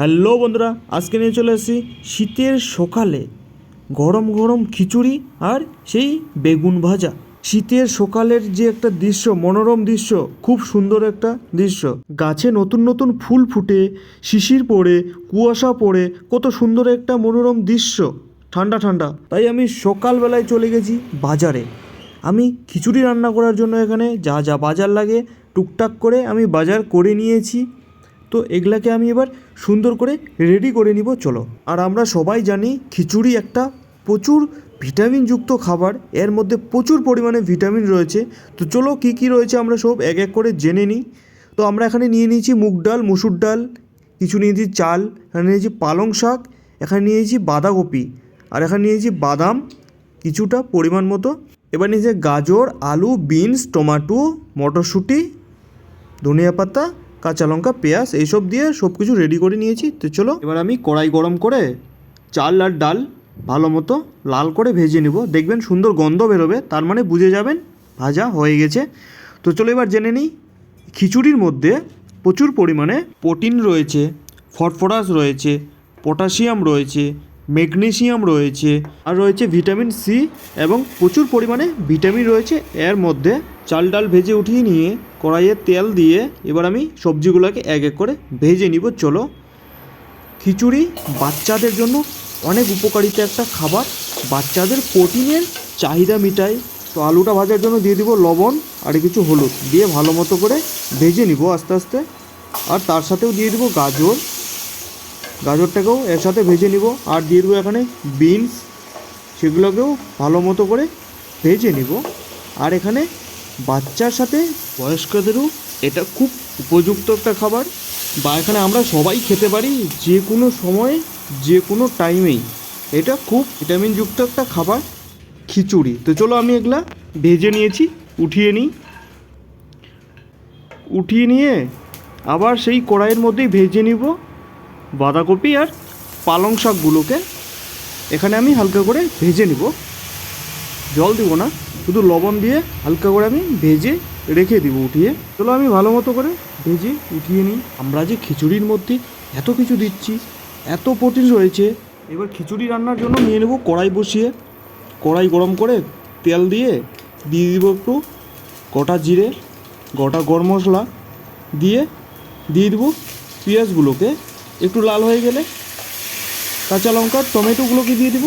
Hello বন্ধুরা, আজকে নিয়ে চলে এসেছি শীতের সকালে গরম গরম খিচুড়ি আর সেই বেগুন ভাজা। শীতের সকালের যে একটা দৃশ্য, মনোরম দৃশ্য, খুব সুন্দর একটা দৃশ্য। গাছে নতুন নতুন ফুল ফুটে, শিশির পড়ে, কুয়াশা পড়ে, কত সুন্দর একটা মনোরম দৃশ্য, ঠান্ডা ঠান্ডা। তাই আমি সকালবেলায় চলে গেছি বাজারে। আমি খিচুড়ি রান্না করার জন্য এখানে যা যা বাজার লাগে টুকটাক করে আমি বাজার করে নিয়েছি। তো এগুলাকে আমি এবার সুন্দর করে রেডি করে নিব, চলো। আর আমরা সবাই জানি খিচুড়ি একটা প্রচুর ভিটামিনযুক্ত খাবার, এর মধ্যে প্রচুর পরিমাণে ভিটামিন রয়েছে। তো চলো কী কী রয়েছে আমরা সব এক এক করে জেনে নিই। তো আমরা এখানে নিয়ে নিয়েছি মুগ ডাল, মুসুর ডাল, কিছু নিয়েছি চাল, এখানে নিয়েছি পালং শাক, এখানে নিয়েছি বাঁধাকপি, আর এখানে নিয়েছি বাদাম কিছুটা পরিমাণ মতো। এবার নিয়েছি গাজর, আলু, বিনস, টমেটো, মটরশুঁটি, ধনিয়া পাতা, কাঁচা লঙ্কা, পেঁয়াজ, এইসব দিয়ে সব কিছু রেডি করে নিয়েছি। তো চলো এবার আমি কড়াই গরম করে চাল আর ডাল ভালো মতো লাল করে ভেজে নিব। দেখবেন সুন্দর গন্ধ বেরোবে, তার মানে বুঝে যাবেন ভাজা হয়ে গেছে। তো চলো এবার জেনে নিই, খিচুড়ির মধ্যে প্রচুর পরিমাণে প্রোটিন রয়েছে, ফসফরাস রয়েছে, পটাশিয়াম রয়েছে, ম্যাগনেসিয়াম রয়েছে, আর রয়েছে ভিটামিন সি এবং প্রচুর পরিমাণে ভিটামিন রয়েছে এর মধ্যে। চাল ডাল ভেজে উঠিয়ে নিয়ে কড়াইয়ে তেল দিয়ে এবার আমি সবজিগুলোকে এক এক করে ভেজে নিব, চলো। খিচুড়ি বাচ্চাদের জন্য অনেক উপকারিতা একটা খাবার, বাচ্চাদের প্রোটিনের চাহিদা মিটায়। তো আলুটা ভাজার জন্য দিয়ে দিব লবণ আর কিছু হলুদ দিয়ে ভালো মতো করে ভেজে নিব আস্তে আস্তে। আর তার সাথেও দিয়ে দিব গাজর, গাজরটাকেও এর সাথে ভেজে নিব। আর দিয়ে দেবো এখানে বিনস, সেগুলোকেও ভালো মতো করে ভেজে নিব। আর এখানে বাচ্চার সাথে বয়স্কদেরও এটা খুব উপযুক্ত একটা খাবার, বা এখানে আমরা সবাই খেতে পারি যে কোনো সময়ে, যে কোনো টাইমেই। এটা খুব ভিটামিনযুক্ত একটা খাবার খিচুড়ি। তো চলো আমি এগুলা ভেজে নিয়েছি, উঠিয়ে নিয়ে আবার সেই কড়াইয়ের মধ্যেই ভেজে নিব বাঁধাকপি আর পালং শাকগুলোকে। এখানে আমি হালকা করে ভেজে নিব, জল দিব না, শুধু লবণ দিয়ে হালকা করে আমি ভেজে রেখে দিব উঠিয়ে। চলো আমি ভালো মতো করে ভেজে উঠিয়ে নিই। আমরা যে খিচুড়ির মধ্যে এত কিছু দিচ্ছি, এত প্রোটিন রয়েছে। এবার খিচুড়ি রান্নার জন্য নিয়ে নেব কড়াই বসিয়ে, কড়াই গরম করে তেল দিয়ে দিব একটু গোটা জিরে, গোটা গরম মশলা দিয়ে দেবো পেঁয়াজগুলোকে। একটু লাল হয়ে গেলে কাঁচা লঙ্কা, টমেটোগুলোকে দিয়ে দিব,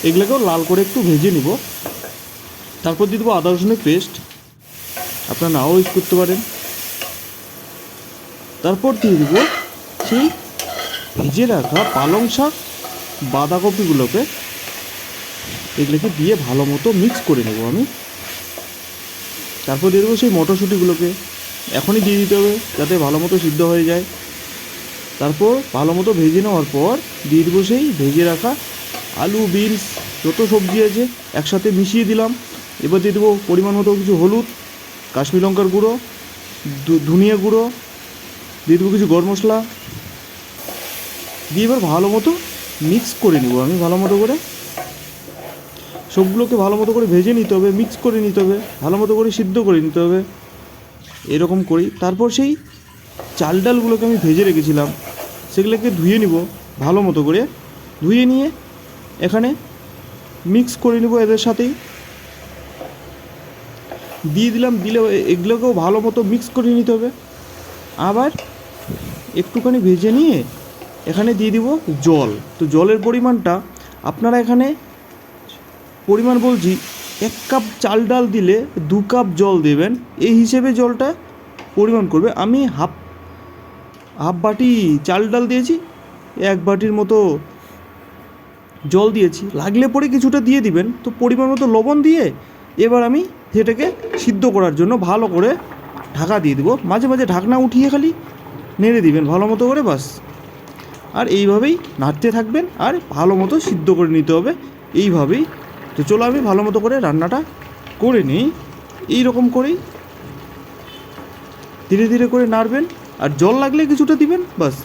এগুলোকেও লাল করে একটু ভেজে নিব। তারপর দিয়ে দেবো আদা রসুনের পেস্ট, আপনারা নাও ইউজ করতে পারেন। তারপর দিয়ে দেবো সেই ভেজে রাখা পালং শাক, বাঁধাকপিগুলোকে, এগুলোকে দিয়ে ভালো মতো মিক্স করে নেব আমি। তারপর দিয়ে দেবো সেই মটরশুঁটিগুলোকে, এখনই দিয়ে দিতে হবে যাতে ভালো মতো সিদ্ধ হয়ে যায়। তারপর ভালো মতো ভেজে নেওয়ার পর দিয়ে দেবো সেই ভেজে রাখা আলু, বিনস, যত সবজি আছে একসাথে মিশিয়ে দিলাম। এবার দিয়ে দেবো পরিমাণ মতো কিছু হলুদ, কাশ্মীর লঙ্কার গুঁড়ো, ধনিয়া গুঁড়ো, দিয়ে দেবো কিছু গরম মশলা দিয়ে এবার ভালো মতো মিক্স করে নেব আমি। ভালো মতো করে সবগুলোকে ভালো মতো করে ভেজে নিতে হবে, মিক্স করে নিতে হবে, ভালো মতো করে সিদ্ধ করে নিতে হবে, এরকম করি। তারপর সেই চাল ডালগুলোকে আমি ভেজে রেখেছিলাম, সেগুলোকে ধুয়ে নিব ভালো মতো করে। ধুয়ে নিয়ে এখানে মিক্স করে নেব, এদের সাথেই দিয়ে দিলাম। দিলে এগুলোকেও ভালো মতো মিক্স করে নিতে হবে। আবার একটুখানি ভেজে নিয়ে এখানে দিয়ে দিব জল। তো জলের পরিমাণটা আপনারা এখানে পরিমাণ বলছি, 1 কাপ চাল ডাল দিলে 2 কাপ জল দেবেন, এই হিসেবে জলটা পরিমাণ করবে। আমি হাফ বাটি চাল ডাল দিয়েছি, 1 বাটির মতো জল দিয়েছি, লাগলে পরে কিছুটা দিয়ে দিবেন। তো পরিমাণ মতো লবণ দিয়ে এবার আমি সেটাকে সিদ্ধ করার জন্য ভালো করে ঢাকা দিয়ে দেবো। মাঝে মাঝে ঢাকনা উঠিয়ে খালি নেড়ে দিবেন ভালো মতো করে, বাস। আর এইভাবেই নাড়তে থাকবেন আর ভালো মতো সিদ্ধ করে নিতে হবে এইভাবেই। তো চলো আমি ভালো মতো করে রান্নাটা করে নিই। এই রকম করেই ধীরে ধীরে করে নাড়বেন, আর জল লাগলে কিছুটা দিবেন, বাস,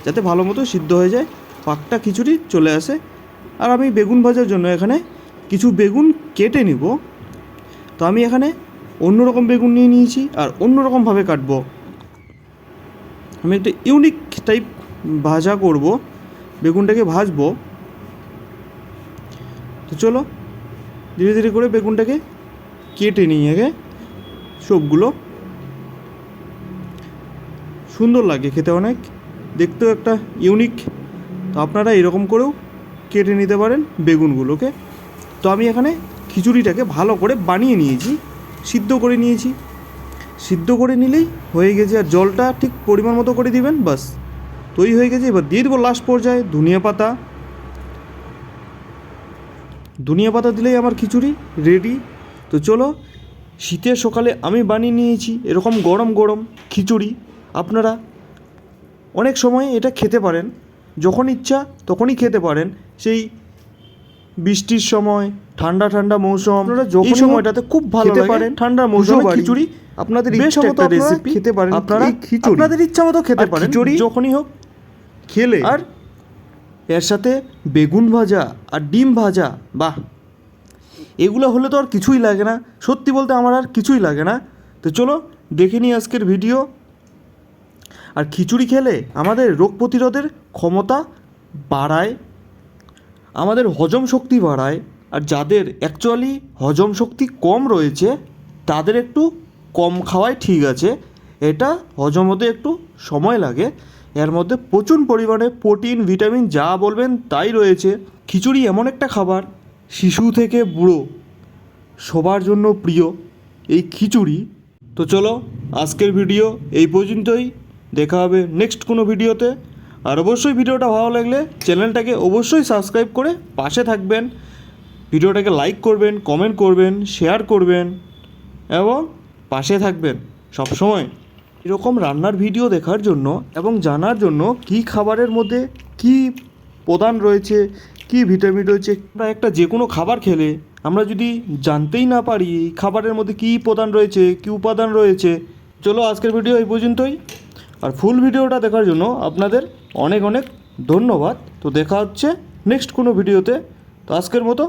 যাতে ভালো মতো সিদ্ধ হয়ে যায়, পাকটা খিচুড়ি চলে আসে। আর আমি বেগুন ভাজার জন্য এখানে কিছু বেগুন কেটে নিব। তো আমি এখানে অন্যরকম বেগুন নিয়ে নিয়েছি আর অন্যরকমভাবে কাটবো। আমি একটা ইউনিক টাইপ ভাজা করব, বেগুনটাকে ভাজবো। তো চলো ধীরে ধীরে করে বেগুনটাকে কেটে নিই আগে। সবগুলো সুন্দর লাগে খেতে, অনেক দেখতেও একটা ইউনিক। তো আপনারা এরকম করেও কেটে নিতে পারেন বেগুনগুলোকে। তো আমি এখানে খিচুড়িটাকে ভালো করে বানিয়ে নিয়েছি, সিদ্ধ করে নিয়েছি। সিদ্ধ করে নিলেই হয়ে গেছে, আর জলটা ঠিক পরিমাণ মতো করে দিবেন, বাস তৈরি হয়ে গেছে। এবার দিয়ে দেবো লাস্ট পর্যায়ে ধনিয়া পাতা। ধনিয়া পাতা দিলেই আমার খিচুড়ি রেডি। তো চলো, শীতের সকালে আমি বানিয়ে নিয়েছি এরকম গরম গরম খিচুড়ি। আপনারা অনেক সময় এটা খেতে পারেন, যখন ইচ্ছা তখনই খেতে পারেন। সেই বৃষ্টির সময়, ঠান্ডা ঠান্ডা মৌসুম, আপনারা যখন সময়টাতে খুব ভালো খেতে পারেন। ঠান্ডা মৌসুমে খিচুড়ি আপনাদের ইচ্ছা মতো রেসিপি খেতে পারেন। আপনারা আপনাদের ইচ্ছা মতো খেতে পারেন খিচুড়ি যখনই হোক খেলে। আর এর সাথে বেগুন ভাজা আর ডিম ভাজা, বাহ, এগুলো হলে তো আর কিছুই লাগে না। সত্যি বলতে আমার আর কিছুই লাগে না। তো চলো দেখে নিই আজকের ভিডিও। আর খিচুড়ি খেলে আমাদের রোগ প্রতিরোধের ক্ষমতা বাড়ায়, আমাদের হজম শক্তি বাড়ায়। আর যাদের অ্যাকচুয়ালি হজম শক্তি কম রয়েছে তাদের একটু কম খাওয়াই ঠিক আছে। এটা হজম হতে একটু সময় লাগে। এর মধ্যে প্রচুর পরিমাণে প্রোটিন, ভিটামিন যা বলবেন তাই রয়েছে। খিচুড়ি এমন একটা খাবার, শিশু থেকে বুড়ো সবার জন্য প্রিয় এই খিচুড়ি। তো চলো আজকের ভিডিও এই পর্যন্তই, দেখা হবে নেক্সট কোনো ভিডিওতে। আর অবশ্যই ভিডিওটা ভালো লাগলে চ্যানেলটাকে অবশ্যই সাবস্ক্রাইব করে পাশে থাকবেন, ভিডিওটাকে লাইক করবেন, কমেন্ট করবেন, শেয়ার করবেন এবং পাশে থাকবেন সব সময়। এরকম রান্নার ভিডিও দেখার জন্য এবং জানার জন্য কী খাবারের মধ্যে কী উপাদান রয়েছে, কী ভিটামিন রয়েছে। আমরা একটা যে কোনো খাবার খেলে আমরা যদি জানতেই না পারি এই খাবারের মধ্যে কী উপাদান রয়েছে, কী উপাদান রয়েছে। চলো আজকের ভিডিও এই পর্যন্তই। আর ফুল ভিডিওটা দেখার জন্য আপনাদের অনেক অনেক ধন্যবাদ। তো দেখা হচ্ছে নেক্সট কোনো ভিডিওতে। তো আজকের মতো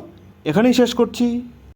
এখানেই শেষ করছি।